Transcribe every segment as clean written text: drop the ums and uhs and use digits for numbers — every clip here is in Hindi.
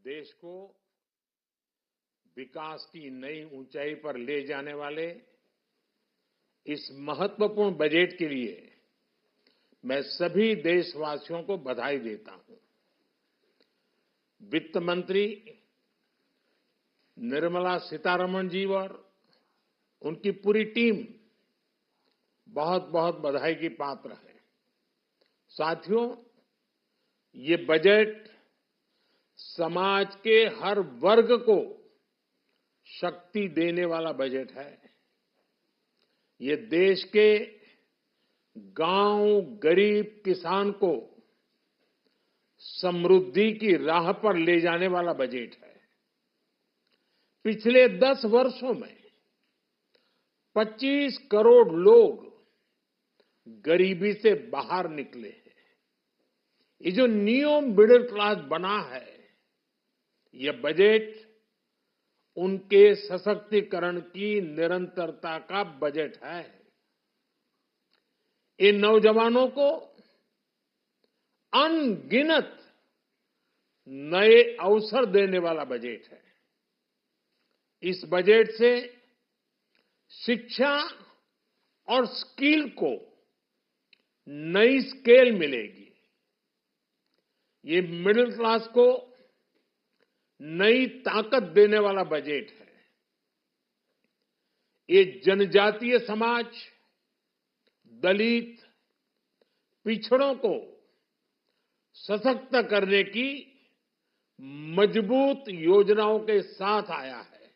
देश को विकास की नई ऊंचाई पर ले जाने वाले इस महत्वपूर्ण बजट के लिए मैं सभी देशवासियों को बधाई देता हूं। वित्त मंत्री निर्मला सीतारमण जी और उनकी पूरी टीम बहुत बहुत बधाई की पात्र है। साथियों, ये बजट समाज के हर वर्ग को शक्ति देने वाला बजट है। ये देश के गांव, गरीब किसान को समृद्धि की राह पर ले जाने वाला बजट है। पिछले 10 वर्षों में 25 करोड़ लोग गरीबी से बाहर निकले हैं। ये जो न्यू मिडिल क्लास बना है, यह बजट उनके सशक्तिकरण की निरंतरता का बजट है। इन नौजवानों को अनगिनत नए अवसर देने वाला बजट है। इस बजट से शिक्षा और स्किल को नई स्केल मिलेगी। ये मिडिल क्लास को नई ताकत देने वाला बजट है। ये जनजातीय समाज, दलित, पिछड़ों को सशक्त करने की मजबूत योजनाओं के साथ आया है।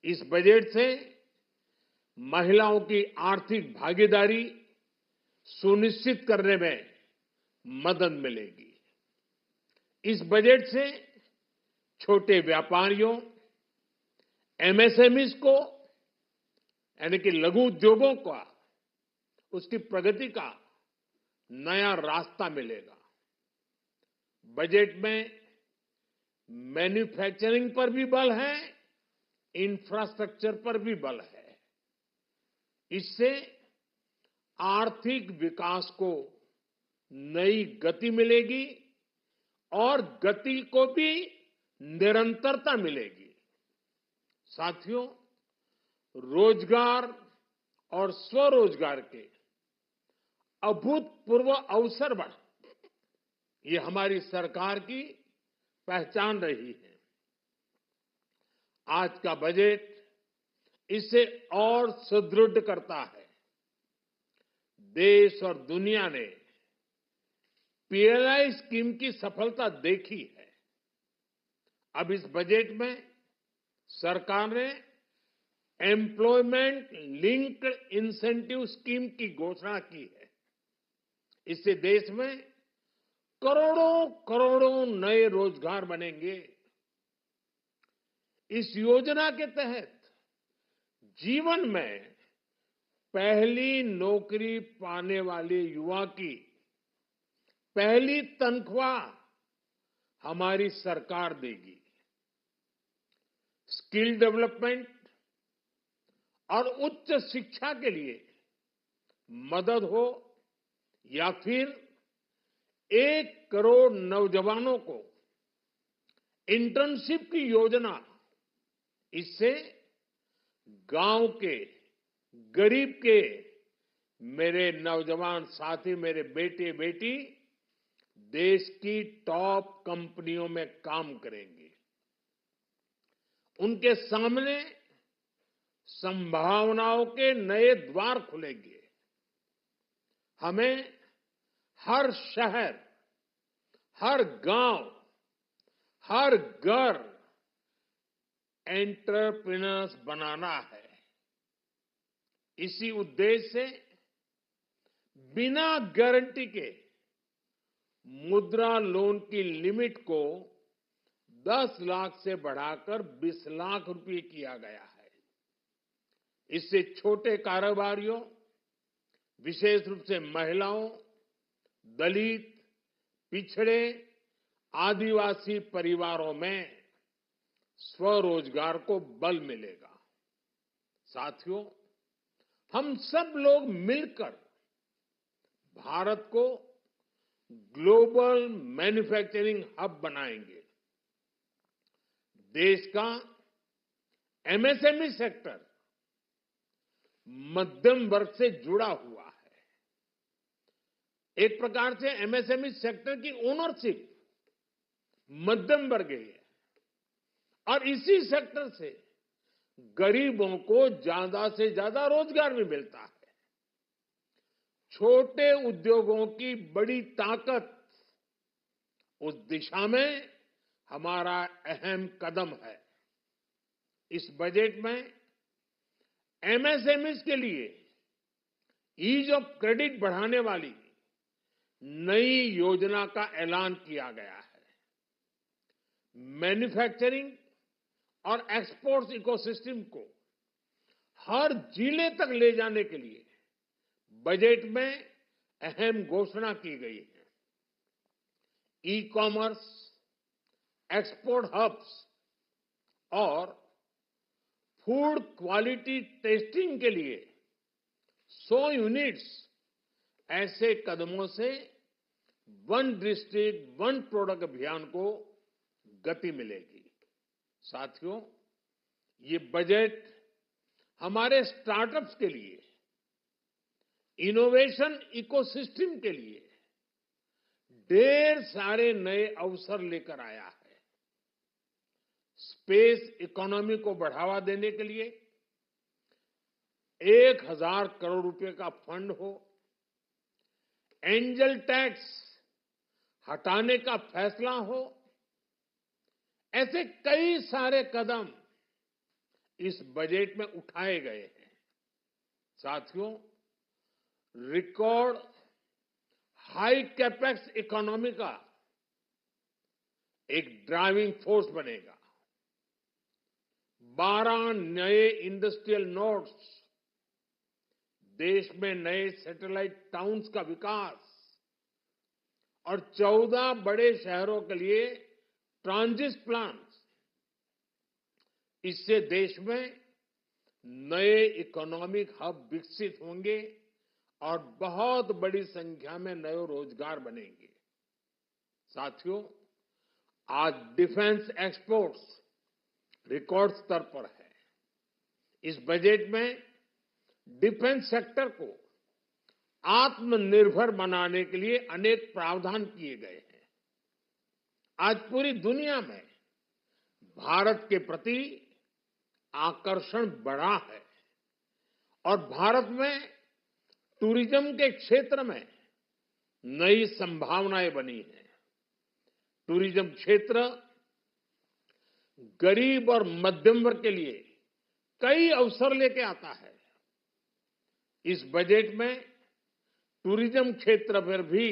इस बजट से महिलाओं की आर्थिक भागीदारी सुनिश्चित करने में मदद मिलेगी। इस बजट से छोटे व्यापारियों, एमएसएमईज को यानी कि लघु उद्योगों का उसकी प्रगति का नया रास्ता मिलेगा। बजट में मैन्युफैक्चरिंग पर भी बल है, इंफ्रास्ट्रक्चर पर भी बल है। इससे आर्थिक विकास को नई गति मिलेगी और गति को भी निरंतरता मिलेगी। साथियों, रोजगार और स्वरोजगार के अभूतपूर्व अवसर बढ़, ये हमारी सरकार की पहचान रही है। आज का बजट इसे और सुदृढ़ करता है। देश और दुनिया ने पीएलआई स्कीम की सफलता देखी है। अब इस बजट में सरकार ने एम्प्लॉयमेंट लिंक्ड इंसेंटिव स्कीम की घोषणा की है। इससे देश में करोड़ों करोड़ों नए रोजगार बनेंगे। इस योजना के तहत जीवन में पहली नौकरी पाने वाले युवा की पहली तनख्वाह हमारी सरकार देगी। स्किल डेवलपमेंट और उच्च शिक्षा के लिए मदद हो या फिर 1 करोड़ नौजवानों को इंटर्नशिप की योजना, इससे गांव के, गरीब के मेरे नौजवान साथी, मेरे बेटे बेटी देश की टॉप कंपनियों में काम करेंगे। उनके सामने संभावनाओं के नए द्वार खुलेंगे। हमें हर शहर, हर गांव, हर घर एंटरप्रेन्योर्स बनाना है। इसी उद्देश्य से बिना गारंटी के मुद्रा लोन की लिमिट को 10 लाख से बढ़ाकर 20 लाख रुपए किया गया है। इससे छोटे कारोबारियों, विशेष रूप से महिलाओं, दलित, पिछड़े, आदिवासी परिवारों में स्वरोजगार को बल मिलेगा। साथियों, हम सब लोग मिलकर भारत को ग्लोबल मैन्युफैक्चरिंग हब बनाएंगे। देश का एमएसएमई सेक्टर मध्यम वर्ग से जुड़ा हुआ है। एक प्रकार से एमएसएमई सेक्टर की ओनरशिप मध्यम वर्ग की है और इसी सेक्टर से गरीबों को ज्यादा से ज्यादा रोजगार भी मिलता है। छोटे उद्योगों की बड़ी ताकत उस दिशा में हमारा अहम कदम है। इस बजट में एमएसएमईज के लिए ईज ऑफ क्रेडिट बढ़ाने वाली नई योजना का ऐलान किया गया है। मैन्युफैक्चरिंग और एक्सपोर्ट्स इकोसिस्टम को हर जिले तक ले जाने के लिए बजट में अहम घोषणा की गई है। ई कॉमर्स, एक्सपोर्ट हब्स और फूड क्वालिटी टेस्टिंग के लिए 100 यूनिट्स, ऐसे कदमों से वन डिस्ट्रिक्ट वन प्रोडक्ट अभियान को गति मिलेगी। साथियों, ये बजट हमारे स्टार्टअप्स के लिए, इनोवेशन इकोसिस्टम के लिए ढेर सारे नए अवसर लेकर आया है। स्पेस इकोनॉमी को बढ़ावा देने के लिए 1000 करोड़ रुपए का फंड हो, एंजल टैक्स हटाने का फैसला हो, ऐसे कई सारे कदम इस बजट में उठाए गए हैं। साथियों, रिकॉर्ड हाई कैपेक्स इकोनॉमी का एक ड्राइविंग फोर्स बनेगा। 12 नए इंडस्ट्रियल नोड्स, देश में नए सैटेलाइट टाउन्स का विकास और 14 बड़े शहरों के लिए ट्रांजिट प्लान्स, इससे देश में नए इकोनॉमिक हब विकसित होंगे और बहुत बड़ी संख्या में नए रोजगार बनेंगे। साथियों, आज डिफेंस एक्सपोर्ट्स रिकॉर्ड स्तर पर है। इस बजट में डिफेंस सेक्टर को आत्मनिर्भर बनाने के लिए अनेक प्रावधान किए गए हैं। आज पूरी दुनिया में भारत के प्रति आकर्षण बढ़ा है और भारत में टूरिज्म के क्षेत्र में नई संभावनाएं बनी हैं। टूरिज्म क्षेत्र गरीब और मध्यम वर्ग के लिए कई अवसर लेके आता है। इस बजट में टूरिज्म क्षेत्र पर भी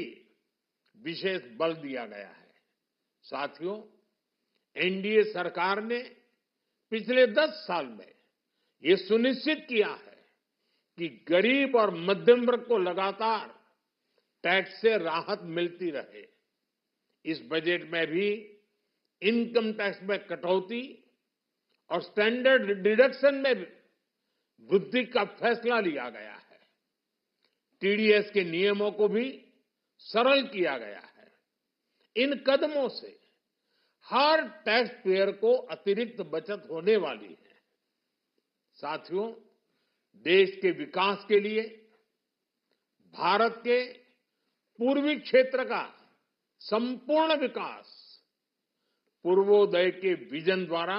विशेष बल दिया गया है। साथियों, एनडीए सरकार ने पिछले 10 साल में ये सुनिश्चित किया है कि गरीब और मध्यम वर्ग को लगातार टैक्स से राहत मिलती रहे। इस बजट में भी इनकम टैक्स में कटौती और स्टैंडर्ड डिडक्शन में भी वृद्धि का फैसला लिया गया है। टीडीएस के नियमों को भी सरल किया गया है। इन कदमों से हर टैक्स पेयर को अतिरिक्त बचत होने वाली है। साथियों, देश के विकास के लिए भारत के पूर्वी क्षेत्र का संपूर्ण विकास पूर्वोदय के विजन द्वारा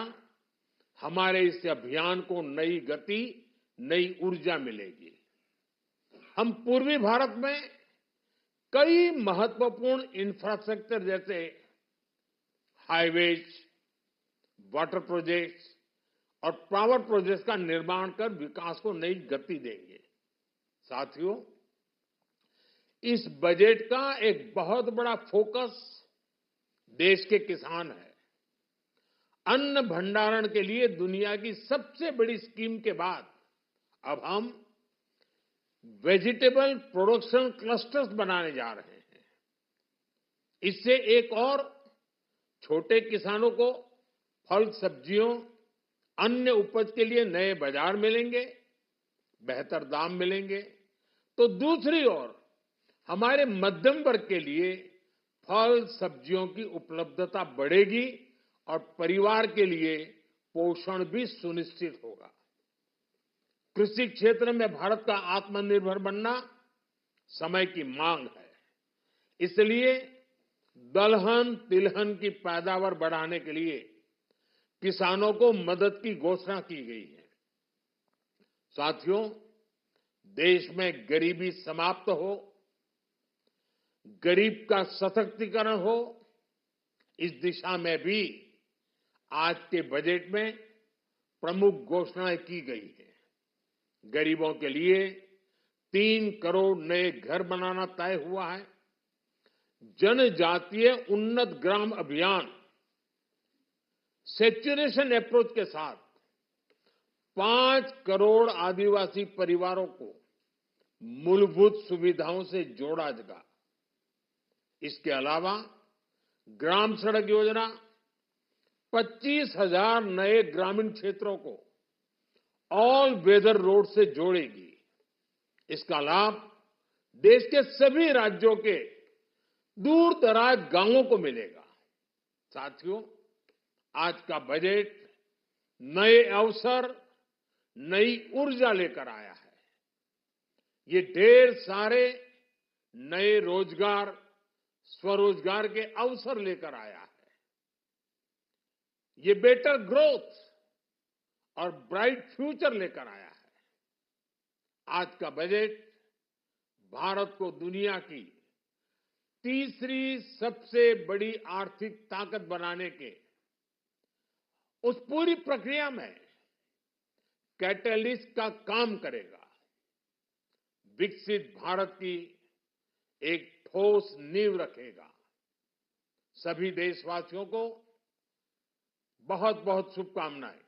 हमारे इस अभियान को नई गति, नई ऊर्जा मिलेगी। हम पूर्वी भारत में कई महत्वपूर्ण इंफ्रास्ट्रक्चर जैसे हाईवेज, वाटर प्रोजेक्ट्स और पावर प्रोजेक्ट्स का निर्माण कर विकास को नई गति देंगे। साथियों, इस बजट का एक बहुत बड़ा फोकस देश के किसान है। अन्न भंडारण के लिए दुनिया की सबसे बड़ी स्कीम के बाद अब हम वेजिटेबल प्रोडक्शन क्लस्टर्स बनाने जा रहे हैं। इससे एक और छोटे किसानों को फल, सब्जियों, अन्य उपज के लिए नए बाजार मिलेंगे, बेहतर दाम मिलेंगे। तो दूसरी ओर हमारे मध्यम वर्ग के लिए फल, सब्जियों की उपलब्धता बढ़ेगी और परिवार के लिए पोषण भी सुनिश्चित होगा। कृषि क्षेत्र में भारत का आत्मनिर्भर बनना समय की मांग है। इसलिए दलहन तिलहन की पैदावार बढ़ाने के लिए किसानों को मदद की घोषणा की गई है। साथियों, देश में गरीबी समाप्त हो, गरीब का सशक्तिकरण हो, इस दिशा में भी आज के बजट में प्रमुख घोषणाएं की गई है। गरीबों के लिए 3 करोड़ नए घर बनाना तय हुआ है। जनजातीय उन्नत ग्राम अभियान सैचुरेशन अप्रोच के साथ 5 करोड़ आदिवासी परिवारों को मूलभूत सुविधाओं से जोड़ा जाएगा। इसके अलावा ग्राम सड़क योजना 25,000 नए ग्रामीण क्षेत्रों को ऑल वेदर रोड से जोड़ेगी। इसका लाभ देश के सभी राज्यों के दूर दराज गांवों को मिलेगा। साथियों, आज का बजट नए अवसर, नई ऊर्जा लेकर आया है। ये ढेर सारे नए रोजगार, स्वरोजगार के अवसर लेकर आया है। ये बेटर ग्रोथ और ब्राइट फ्यूचर लेकर आया है। आज का बजट भारत को दुनिया की तीसरी सबसे बड़ी आर्थिक ताकत बनाने के उस पूरी प्रक्रिया में कैटलिस्ट का काम करेगा। विकसित भारत की एक ठोस नींव रखेगा। सभी देशवासियों को बहुत बहुत शुभकामनाएं।